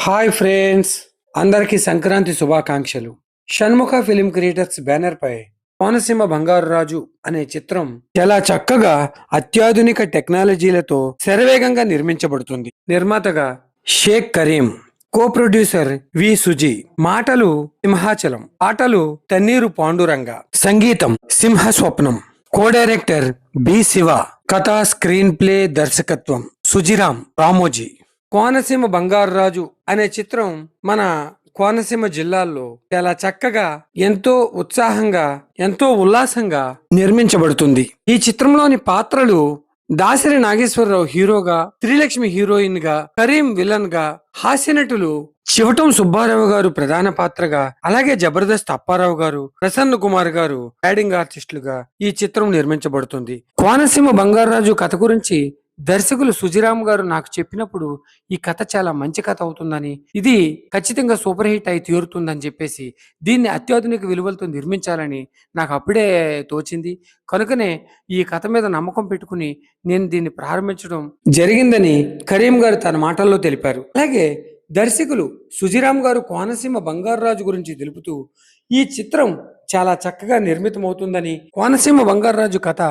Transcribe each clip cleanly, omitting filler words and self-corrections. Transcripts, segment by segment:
Hi friends, అందరికీ సంక్రాంతి శుభాకాంక్షలు. Shanmukha film creators banner పై కోనసీమ బంగారు రాజు అనే చిత్రం చాలా చక్కగా అత్యాధునిక టెక్నాలజీలతో శరవేగంగా నిర్మించబడుతుంది. నిర్మాతగా షేక్ కరీం, కో ప్రొడ్యూసర్ వి సుజీ, మాటలు సింహాచలం, పాటలు తన్నీరు పాండురంగ, సంగీతం సింహ స్వప్నం, కో డైరెక్టర్ బి శివ, కథ స్క్రీన్ ప్లే దర్శకత్వం సుజిరాం రామోజీ. కోనసీమ బంగారు రాజు అనే చిత్రం మన కోనసీమ జిల్లాల్లో చాలా చక్కగా, ఎంతో ఉత్సాహంగా, ఎంతో ఉల్లాసంగా నిర్మించబడుతుంది. ఈ చిత్రంలోని పాత్రలు దాసరి నాగేశ్వరరావు హీరోగా, శ్రీలక్ష్మి హీరోయిన్ గా, కరీం విలన్ గా, హాస్యనటులు చివటం సుబ్బారావు గారు ప్రధాన పాత్రగా, అలాగే జబర్దస్త్ అప్పారావు గారు, ప్రసన్న కుమార్ గారు యాడింగ్ ఆర్టిస్టులుగా ఈ చిత్రం నిర్మించబడుతుంది. కోనసీమ బంగారాజు కథ గురించి దర్శకులు సుజిరామ్ గారు నాకు చెప్పినప్పుడు ఈ కథ చాలా మంచి కథ అవుతుందని, ఇది ఖచ్చితంగా సూపర్ హిట్ అయి తీరుతుందని చెప్పేసి దీన్ని అత్యాధునిక విలువలతో నిర్మించాలని నాకు అప్పుడే తోచింది. కనుకనే ఈ కథ మీద నమ్మకం పెట్టుకుని నేను దీన్ని ప్రారంభించడం జరిగిందని కరీం గారు తన మాటల్లో తెలిపారు. అలాగే దర్శకులు సుజిరామ్ గారు కోనసీమ బంగారు రాజు గురించి తెలుపుతూ ఈ చిత్రం చాలా చక్కగా నిర్మితమవుతుందని, కోనసీమ బంగారాజు కథ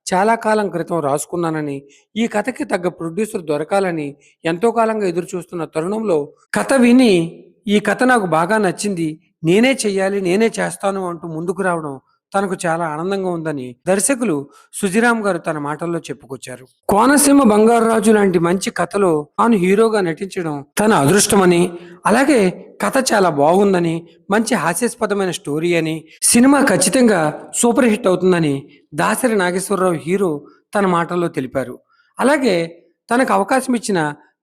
చాలా కాలం క్రితం రాసుకున్నానని, ఈ కథకి తగ్గ ప్రొడ్యూసర్ దొరకాలని ఎంతో కాలంగా ఎదురు చూస్తున్న తరుణంలో కథ విని ఈ కథ నాకు బాగా నచ్చింది, నేనే చెయ్యాలి, నేనే చేస్తాను అంటూ ముందుకు రావడం తనకు చాలా ఆనందంగా ఉందని దర్శకులు సుజిరామ్ గారు తన మాటల్లో చెప్పుకొచ్చారు. కోనసీమ బంగారాజు లాంటి మంచి కథలో తాను హీరోగా నటించడం తన అదృష్టమని, అలాగే కథ చాలా బాగుందని, మంచి హాస్యాస్పదమైన స్టోరీ అని, సినిమా ఖచ్చితంగా సూపర్ హిట్ అవుతుందని దాసరి నాగేశ్వరరావు హీరో తన మాటల్లో తెలిపారు. అలాగే తనకు అవకాశం ఇచ్చిన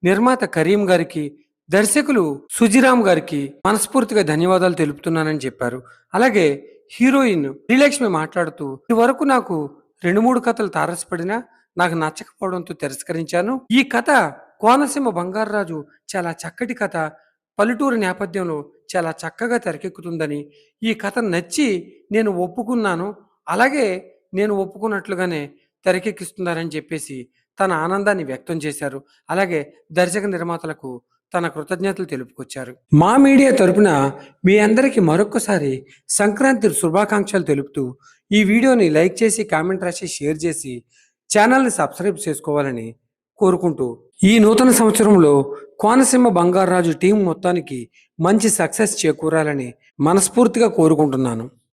నిర్మాత కరీం గారికి, దర్శకులు సుజిరామ్ గారికి మనస్ఫూర్తిగా ధన్యవాదాలు తెలుపుతున్నానని చెప్పారు. అలాగే హీరోయిన్ శ్రీలక్ష్మి మాట్లాడుతూ, ఈ వరకు నాకు 2-3 కథలు తారసపడినా నాకు నచ్చకపోవడంతో తిరస్కరించాను. ఈ కథ కోనసీమ బంగారాజు చాలా చక్కటి కథ, పల్లెటూరు నేపథ్యంలో చాలా చక్కగా తెరకెక్కుతుందని, ఈ కథ నచ్చి నేను ఒప్పుకున్నాను, అలాగే నేను ఒప్పుకున్నట్లుగానే తెరకెక్కిస్తున్నారని చెప్పేసి తన ఆనందాన్ని వ్యక్తం చేశారు. అలాగే దర్శక నిర్మాతలకు తన కృతజ్ఞతలు తెలుపుకొచ్చారు. మా మీడియా తరపున మీ అందరికీ మరొక్కసారి సంక్రాంతి శుభాకాంక్షలు తెలుపుతూ ఈ వీడియోని లైక్ చేసి, కామెంట్ రాసి, షేర్ చేసి ఛానల్ని సబ్స్క్రైబ్ చేసుకోవాలని కోరుకుంటూ, ఈ నూతన సంవత్సరంలో కోనసీమ బంగారాజు టీం మొత్తానికి మంచి సక్సెస్ చేకూరాలని మనస్ఫూర్తిగా కోరుకుంటున్నాను.